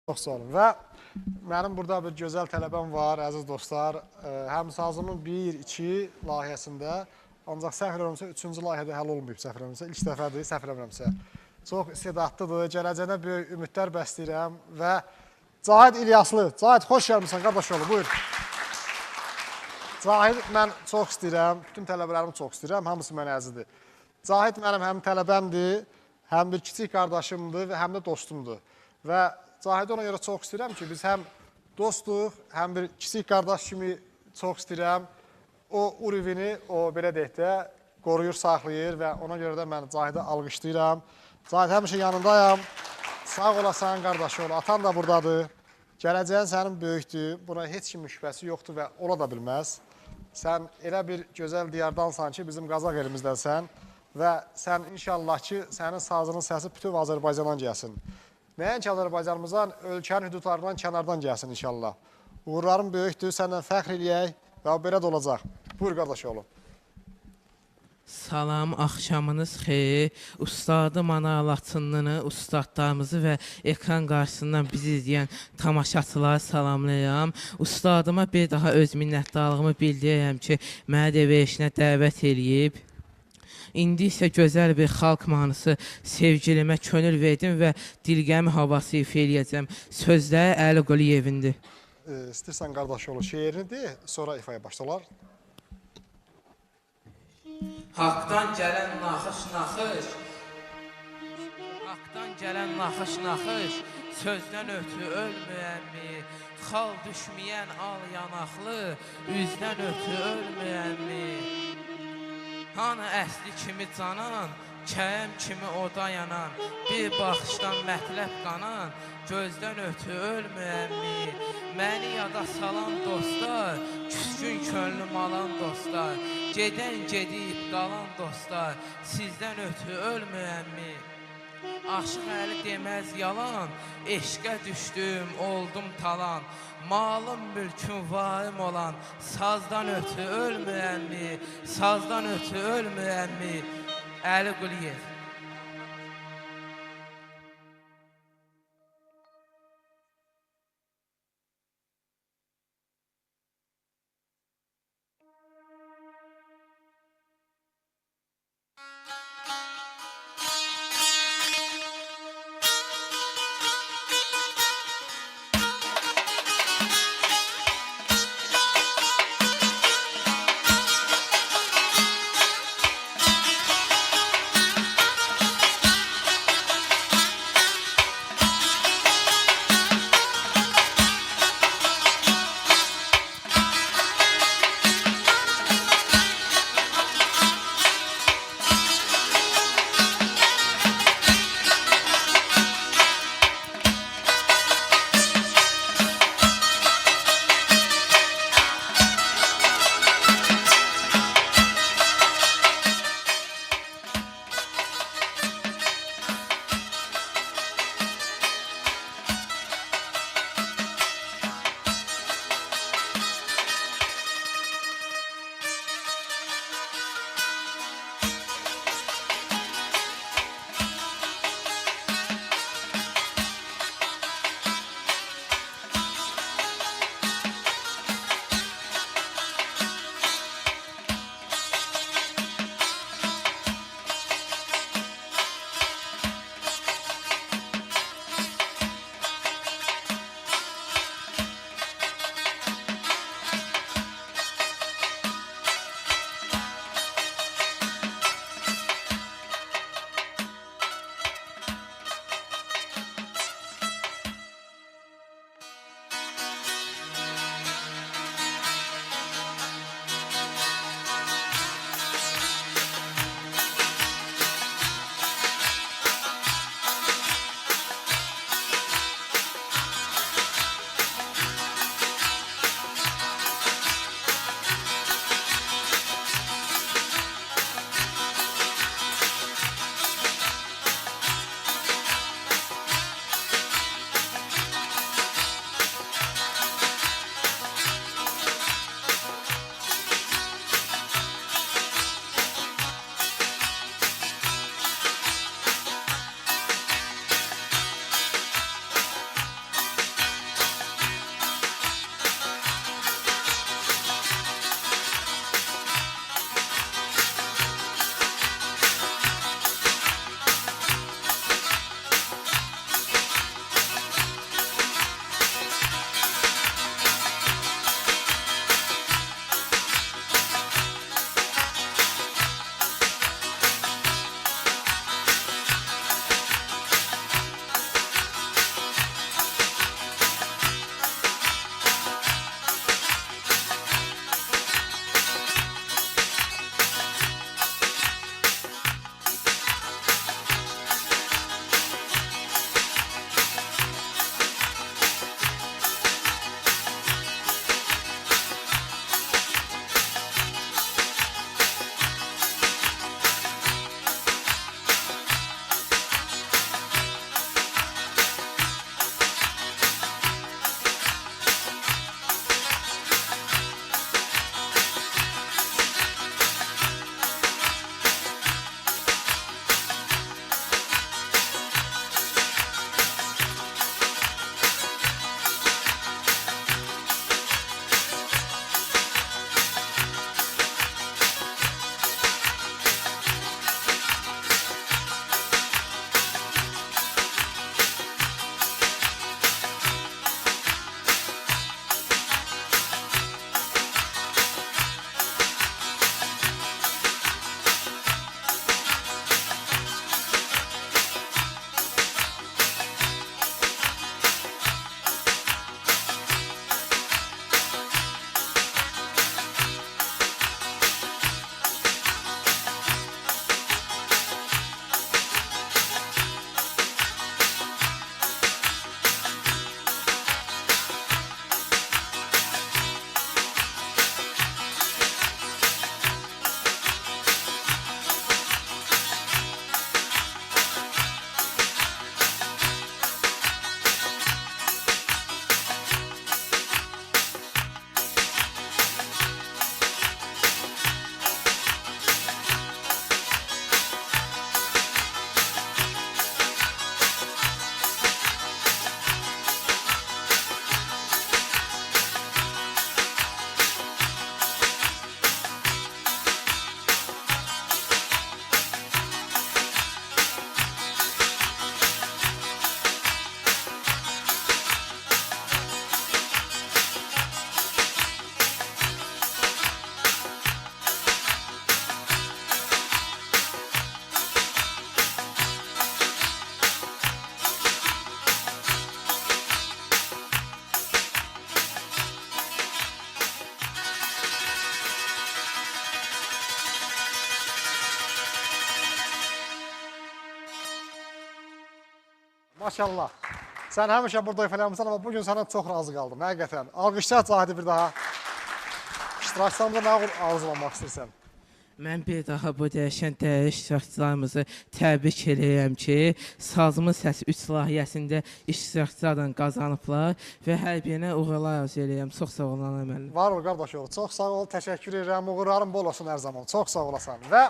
Çox sağ olun. Və mənim burada bir gözəl tələbəm var, əziz dostlar. Həmsazımın 1-2 layihəsində, ancaq səhv eləmirəmsə 3-cü layihədə həll olmayıb səhv eləmirəmsə. İlk dəfədir, səhv eləmirəmsə. Çox istedadlıdır, gələcəyinə böyük ümidlər bəsləyirəm və Cahid İlyaslı. Cahid, xoş gəlmişsən, qardaş oğlu, buyur. Cahid mən çox istəyirəm, bütün tələbələrimi çox istəyirəm, hamısı mənə əzidir. Cahid mənim həm tələbəmdir, həm bir kiçik qardaşımdır və həm də dostumdur. Və Cahidi ona görə çox istəyirəm ki, biz həm dostuq, həm bir kiçik qardaş kimi çox istəyirəm. O urivini, o belə deyək də, qoruyur, saxlayır və ona görə də mən Cahidi alqışlayıram. Cahid, həmişə yanındayam. Sağ olasan, qardaş oğlu, atan da buradadır. Gələcəyin sənin böyükdür, buna heç kimin şübhəsi yoxdur və ola da bilməz. Sən elə bir gözəl diyardansan ki, bizim Qazaq elimizdənsən və sən inşallah ki, sənin sazının səsi bütün Azərbaycandan gəlsin. Nəinki Azərbaycanımızdan, ölkənin hüdudlarından, kənardan gəlsin inşallah. Uğurların böyükdür, səndən fəxr eləyək və belə də olacaq. Buyur, qardaş oğlu. Salam, axşamınız xeyir. Ustadım Ana Laçınlını, ustadlarımızı və ekran qarşısından bizi izləyən tamaşaçıları salamlayıram. Ustadıma bir daha öz minnətdarlığımı bildirirəm ki, mənə də verişinə dəvət eləyib. İndi isə gözəl bir xalq mahnısı sevgilimə könül verdim və dilgəmi havası ifa eləyəcəm. Sözləri Əli Quliyevindir. İstəyirsən qardaş oğlu şeirini de, sonra ifaya başlalar. Haqdan gələn naxış-naxış, Haqdan gələn naxış-naxış, sözdən ötü ölməyənmi, xal düşməyən al yanaqlı, üzdən ötü ölməyənmi. Hanı əsli kimi canan, kəyəm kimi oda yanan, bir baxışdan mətləb qanan, gözdən ötü ölməyənmi. Məni yada salan dostlar, küskün könlüm alan dostlar, gedən gedib qalan dostlar, sizdən ötü ölməyənmi. Aşıq Əli deməz yalan, eşqə düşdüm, oldum talan. Malım, mülküm, varim olan, sazdan ötü ölməyənmi, sazdan ötü ölməyənmi. Əli Quliyev. Maşallah. Sən həmişə burada ifadələmirsən, amma bugün səndən çox razı qaldım, həqiqətən. Alqışlar Zahidi bir daha. İştirakçılarımıza nə arzulamaq istəyirsən? Mən bir daha bu dəyişən dəyəş iştirakçılarımızı təbrik edirəm ki, Sazımın Səsi 3 layihəsində iştirakçılarla qazanıblar və hər birinə uğurlar arzu edirəm. Çox sağ olun ana müəllim. Var ol qardaş oğlu, çox sağ ol, təşəkkür edirəm, uğurların bol olsun hər zaman, çox sağ olasan. Və